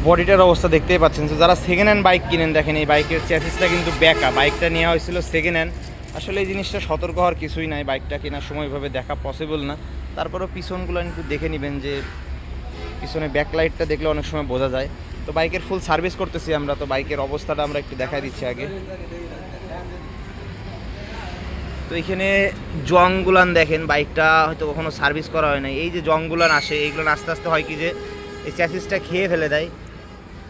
বডিটার অবস্থা দেখতেই পাচ্ছেন। তো যারা সেকেন্ড হ্যান্ড বাইক কিনেন দেখেন এই বাইকের চ্যাসিসটা কিন্তু ব্যাকা। বাইকটা নেওয়া হয়েছিল সেকেন্ড হ্যান্ড। আসলে এই জিনিসটা সতর্ক হওয়ার কিছুই নাই, বাইকটা কেনার সময় এভাবে দেখা পসিবল না। তারপরেও পিছনগুলো একটু দেখে নেবেন, যে পিছনে ব্যাকলাইটটা দেখলে অনেক সময় বোঝা যায়। তো বাইকের ফুল সার্ভিস করতেছি আমরা, তো বাইকের অবস্থাটা আমরা একটু দেখাই দিচ্ছি আগে। তো এখানে জংগুলান দেখেন, বাইকটা হয়তো কখনো সার্ভিস করা হয় না। এই যে জংগুলান আসে, এইগুলো আস্তে আস্তে হয় কি যে এই চ্যাসিসটা খেয়ে ফেলে দেয়।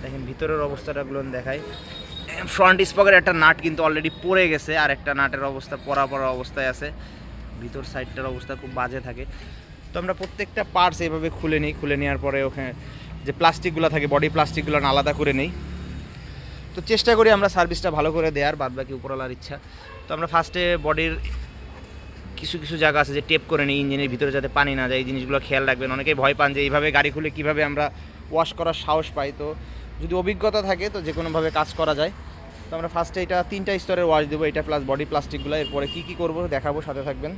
দেখেন ভিতরের অবস্থাটাগুলো দেখায়। ফ্রন্ট স্পকের একটা নাট কিন্তু অলরেডি পড়ে গেছে, আর একটা নাটের অবস্থা পড়া অবস্থায় আছে। ভিতর সাইডটার অবস্থা খুব বাজে থাকে। তো আমরা প্রত্যেকটা পার্টস এইভাবে খুলে নিই, খুলে নেওয়ার পরে ওখানে যে প্লাস্টিকগুলো থাকে বডি প্লাস্টিকগুলো আলাদা করে নেই। তো চেষ্টা করি আমরা সার্ভিসটা ভালো করে দেওয়ার, বাদ বাকি উপরওয়ালার ইচ্ছা। তো আমরা ফার্স্টে বডির কিছু কিছু জায়গা আছে যে টেপ করে নিই, ইঞ্জিনের ভিতরে যাতে পানি না যায়, এই জিনিসগুলো খেয়াল রাখবেন। অনেকেই ভয় পান যে এইভাবে গাড়ি খুলে কীভাবে আমরা ওয়াশ করার সাহস পাই। তো যদি অভিজ্ঞতা থাকে তো যে কোনোভাবে কাজ করা যায়। তো আমরা ফার্স্টে এটা 3টা স্তরের ওয়াশ দেবো, এটা প্লাস বডি প্লাস্টিকগুলো। এরপরে কী কী করবো দেখাবো, সাথে থাকবেন।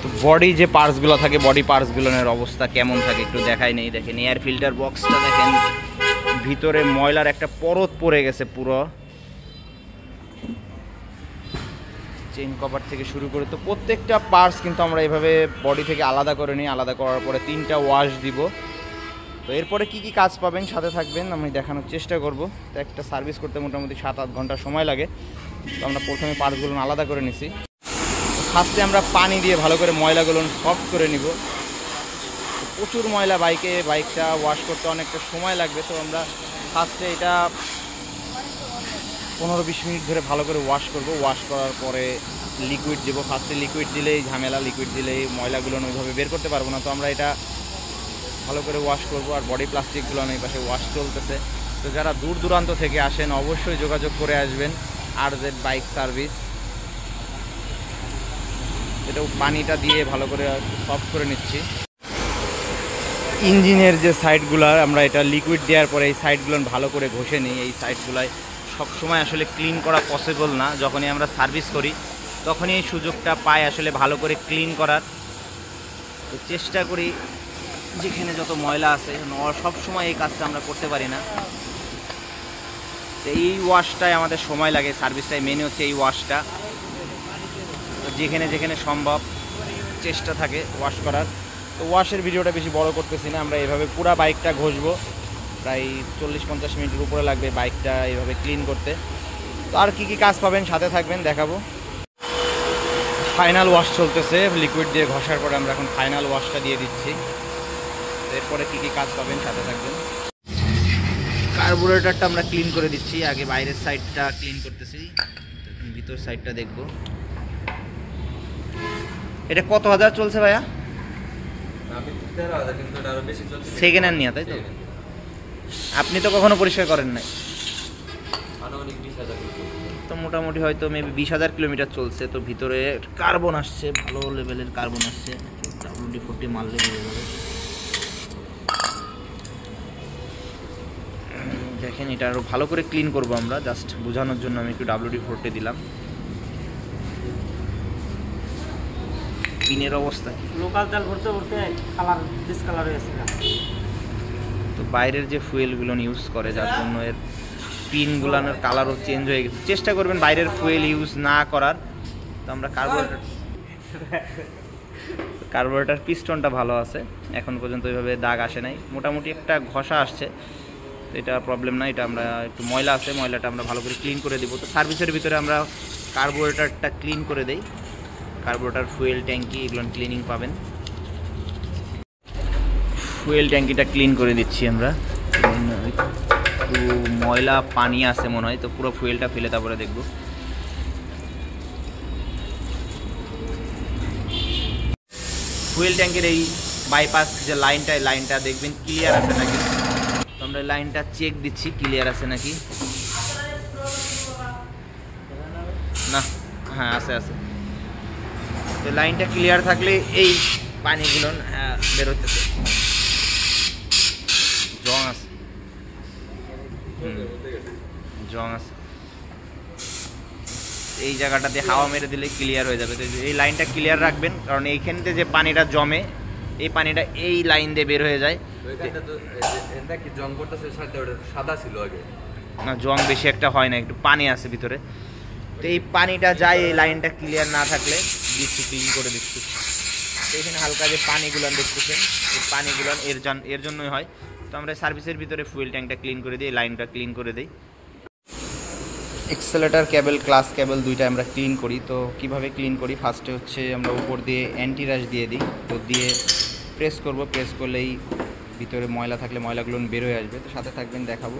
তো বডি যে পার্টসগুলো থাকে, বডি পার্টসগুলোর অবস্থা কেমন থাকে একটু দেখাই নেই। দেখেন এয়ার ফিল্টার বক্সটা দেখেন, ভিতরে ময়লার একটা পরত পড়ে গেছে পুরো, চেইন কভার থেকে শুরু করে। তো প্রত্যেকটা পার্টস কিন্তু আমরা এইভাবে বডি থেকে আলাদা করে নিই। আলাদা করার পরে 3টা ওয়াশ দিব। তো এরপরে কি কি কাজ পাবেন সাথে থাকবেন, আমি দেখানোর চেষ্টা করব। তো একটা সার্ভিস করতে মোটামুটি 7-8 ঘন্টা সময় লাগে। তো আমরা প্রথমে পার্টসগুলো আলাদা করে নিছি। ফার্স্টে আমরা পানি দিয়ে ভালো করে ময়লাগুলো সফট করে নিব। প্রচুর ময়লা বাইকে, বাইকটা ওয়াশ করতে অনেকটা সময় লাগবে। তো আমরা ফার্স্টে এটা 15-20 মিনিট ধরে ভালো করে ওয়াশ করব। ওয়াশ করার পরে লিকুইড দেবো। ফার্স্টে লিকুইড দিলেই ঝামেলা, লিকুইড দিলেই ময়লাগুলো ওইভাবে বের করতে পারবো না। তো আমরা এটা ভালো করে ওয়াশ করব। আর বডি প্লাস্টিকগুলো এই পাশে ওয়াশ চলতেছে। তো যারা দূর দূরান্ত থেকে আসেন অবশ্যই যোগাযোগ করে আসবেন RZ বাইক সার্ভিস। এটা পানিটা দিয়ে ভালো করে সফট করে নিচ্ছি। ইঞ্জিনের যে সাইডগুলো আমরা এটা লিকুইড দেওয়ার পরে এই সাইডগুলো ভালো করে ঘষে নিই। এই সাইডগুলোয় সবসময় আসলে ক্লিন করা পসিবল না, যখনই আমরা সার্ভিস করি তখনই এই সুযোগটা পাই আসলে ভালো করে ক্লিন করার। তো চেষ্টা করি যেখানে যত ময়লা আছে সবসময় এই কাজটা আমরা করতে পারি না। তো এই ওয়াশটাই আমাদের সময় লাগে, সার্ভিসটাই মেন হচ্ছে এই ওয়াশটা। তো যেখানে যেখানে সম্ভব চেষ্টা থাকে ওয়াশ করার। তো ওয়াশের ভিডিওটা বেশি বড় করতেছি না, আমরা এভাবে পুরো বাইকটা ঘষবো। প্রায় 40-50 মিনিটের উপরে লাগবে বাইকটা এইভাবে ক্লিন করতে। তো আর কি কি কাজ পাবেন সাথে থাকবেন, দেখাবো। ফাইনাল ওয়াশ চলতেছে, লিকুইড দিয়ে ঘষার পরে আমরা এখন ফাইনাল ওয়াশটা দিয়ে দিচ্ছি। এরপরে কি কি কাজ পাবেন সাথে থাকবেন। কার্বোরেটরটা আমরা ক্লিন করে দিচ্ছি, আগে বাইরের সাইডটা ক্লিন করতেছি, ভিতর সাইডটা দেখব। এটা কত হাজার চলছে ভাইয়া? সেকেন্ড হ্যান্ড নিয়ে, তাই তো? আপনি তো কখনো পরিষ্কার করেন নাই? তো মোটামুটি হয়তো মেবি 20,000 কিলোমিটার চলছে। তো ভিতরে কার্বন আসছে, ভালো লেভেলের কার্বন আসছে। WD-40 মারলে বেড়ে যাবে। দেখেন এটা আরও ভালো করে ক্লিন করবো আমরা, জাস্ট বোঝানোর জন্য আমি একটু WD-40 দিলাম। পিনের অবস্থা লোকাল তেল ভরতে ভরতে কালার ডিসকালার হয়েছে। তো বাইরের যে ফুয়েলগুলো ইউজ করে যার জন্য এর পিনগুলোর কালারও চেঞ্জ হয়ে গেছে। চেষ্টা করবেন বাইরের ফুয়েল ইউজ না করার। তো আমরা কার্বোরেটর পিস্টনটা ভালো আছে, এখন পর্যন্ত ওইভাবে দাগ আসে নাই। মোটামুটি একটা ঘষা আসছে, তো এটা প্রবলেম না। এটা আমরা একটু ময়লা আছে, ময়লাটা আমরা ভালো করে ক্লিন করে দেবো। তো সার্ভিসের ভিতরে আমরা কার্বোরেটরটা ক্লিন করে দেই। কার্বোরেটর, ফুয়েল ট্যাঙ্কি এগুলো ক্লিনিং পাবেন। ফুয়েল ট্যাঙ্কিটা ক্লিন করে দিচ্ছি আমরা। একটু ময়লা পানি আছে মনে হয়, তো পুরো ফুয়েলটা ফেলে তারপরে দেখব। ফুয়েল ট্যাঙ্কের এই বাইপাস যে লাইনটা দেখবেন ক্লিয়ার আছে নাকি। তো আমরা লাইনটা চেক দিচ্ছি ক্লিয়ার আছে নাকি। না, হ্যাঁ আছে। তো লাইনটা ক্লিয়ার থাকলে এই পানিগুলো বেরোতেছে। জং আছে, এই জায়গাটাতে হাওয়া মেরে দিলে ক্লিয়ার হয়ে যাবে। তো এই লাইনটা ক্লিয়ার রাখবেন, কারণ এইখানতে যে পানিটা জমে এই পানিটা এই লাইন দিয়ে বের হয়ে যায়। সাদা ছিল আগে, না জং বেশি একটা হয় না, একটু পানি আছে ভিতরে। তো এই পানিটা যায়, এই লাইনটা ক্লিয়ার না থাকলে দিচ্ছি, ক্লিন করে দিচ্ছি। তো এখানে হালকা যে পানিগুলো দেখতেছেন, এই পানিগুলো এর জন্যই হয়। তো আমরা সার্ভিসের ভিতরে ফুয়েল ট্যাঙ্কটা ক্লিন করে দিই, লাইনটা ক্লিন করে দিই। এক্সেলেটার কেবল, ক্লাস কেবল দুইটা আমরা ক্লিন করি। তো কিভাবে ক্লিন করি, ফার্স্টে হচ্ছে আমরা উপর দিয়ে অ্যান্টি রাশ দিয়ে দিই। তো দিয়ে প্রেস করব, প্রেস করলেই ভিতরে ময়লা থাকলে ময়লাগুলো বের হয়ে আসবে। তো সাথে থাকবেন, দেখাবো।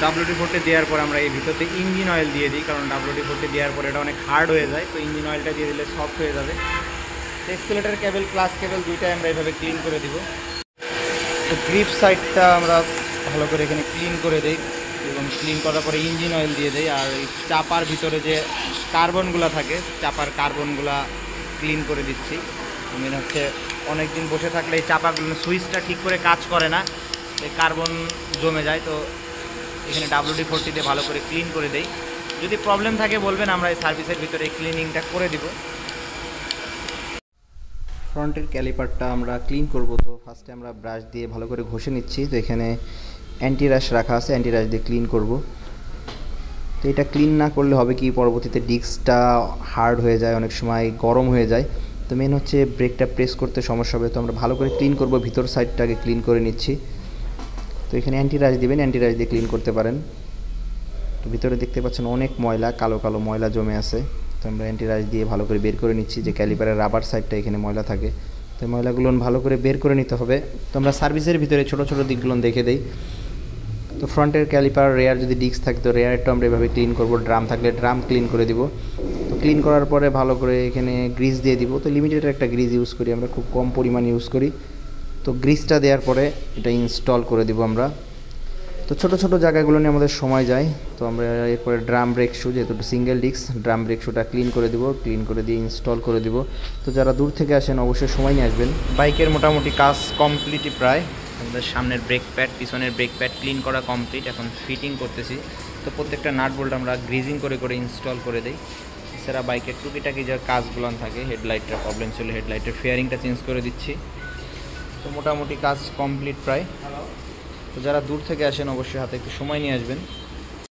WD-40 দেওয়ার পর আমরা এই ভিতরতে ইঞ্জিন অয়েল দিয়ে দিই, কারণ WD-40 দেওয়ার পর এটা অনেক হার্ড হয়ে যায়। তো ইঞ্জিন অয়েলটা দিয়ে দিলে সফট হয়ে যাবে। তো এক্সেলেটার কেবল, ক্লাস কেবল দুইটাই আমরা এভাবে ক্লিন করে দিব। তো গ্রিপ সাইডটা আমরা ভালো করে এখানে ক্লিন করে দিই, এবং ক্লিন করার পরে ইঞ্জিন অয়েল দিয়ে দিই। আর এই চাপার ভিতরে যে কার্বনগুলো থাকে, চাপার কার্বনগুলো ক্লিন করে দিচ্ছি। মেন হচ্ছে অনেক দিন বসে থাকলে এই চাপাগুলো সুইচটা ঠিক করে কাজ করে না, এই কার্বন জমে যায়। তো এখানে WD-40 দিয়ে ভালো করে ক্লিন করে দেই। যদি প্রবলেম থাকে বলবেন, আমরা এই সার্ভিসের ভিতরে ক্লিনিংটা করে দিব। ফ্রন্টের ক্যালিপারটা আমরা ক্লিন করব। তো ফার্স্টে আমরা ব্রাশ দিয়ে ভালো করে ঘষে নিচ্ছি। তো এখানে অ্যান্টি রাশ রাখা আছে, অ্যান্টি রাশ দিয়ে ক্লিন করব। তো এটা ক্লিন না করলে হবে কি, পরবর্তীতে ডিস্কটা হার্ড হয়ে যায়, অনেক সময় গরম হয়ে যায়। তো মেন হচ্ছে ব্রেকটা প্রেস করতে সমস্যা হবে। তো আমরা ভালো করে ক্লিন করব, ভিতর সাইডটাকে ক্লিন করে নিচ্ছি। তো এখানে অ্যান্টি রাশ দিবেন, অ্যান্টি রাশ দিয়ে ক্লিন করতে পারেন। তো ভিতরে দেখতে পাচ্ছেন অনেক ময়লা, কালো কালো ময়লা জমে আছে। তো আমরা অ্যান্টি রাশ দিয়ে ভালো করে বের করে নিচ্ছি। যে ক্যালিপারের রাবার সাইডটা এখানে ময়লা থাকে, তো ময়লাগুলো ভালো করে বের করে নিতে হবে। তো আমরা সার্ভিসের ভিতরে ছোটো ছোটো দিকগুলো দেখে দিই। তো ফ্রন্টের ক্যালিপার, রেয়ার যদি ডিস্ক থাকে তো রেয়ারটা আমরা এভাবে ক্লিন করব। ড্রাম থাকলে ড্রাম ক্লিন করে দিব। তো ক্লিন করার পরে ভালো করে এখানে গ্রিস দিয়ে দিব। তো লিমিটেড একটা গ্রিস ইউজ করি আমরা, খুব কম পরিমাণ ইউজ করি। তো গ্রিসটা দেওয়ার পরে এটা ইনস্টল করে দিব আমরা। তো ছোটো ছোটো জায়গাগুলো নিয়ে আমাদের সময় যায়। তো আমরা এরপরে ড্রাম ব্রেক শু, যেহেতু সিঙ্গেল ডিস্ক, ড্রাম ব্রেক শুটা ক্লিন করে দিব, ক্লিন করে দিয়ে ইনস্টল করে দিব। তো যারা দূর থেকে আসেন অবশ্যই সময় নিয়ে আসবেন। বাইকের মোটামুটি কাজ কমপ্লিটই প্রায়। আমাদের সামনের ব্রেক প্যাড, পিছনের ব্রেক প্যাড ক্লিন করা কমপ্লিট, এখন ফিটিং করতেছি। তো প্রত্যেকটা নাট বোল্ট আমরা গ্রিজিং করে করে ইনস্টল করে দিই। এছাড়া বাইকের টুকিটাকি যার কাজগুলো থাকে, হেডলাইটের প্রবলেম ছিল, হেডলাইটের ফেয়ারিংটা চেঞ্জ করে দিচ্ছি। তো মোটামুটি কাজ কমপ্লিট প্রায়। তো যারা দূর থেকে আসেন অবশ্যই হাতে একটু সময় নিয়ে আসবেন।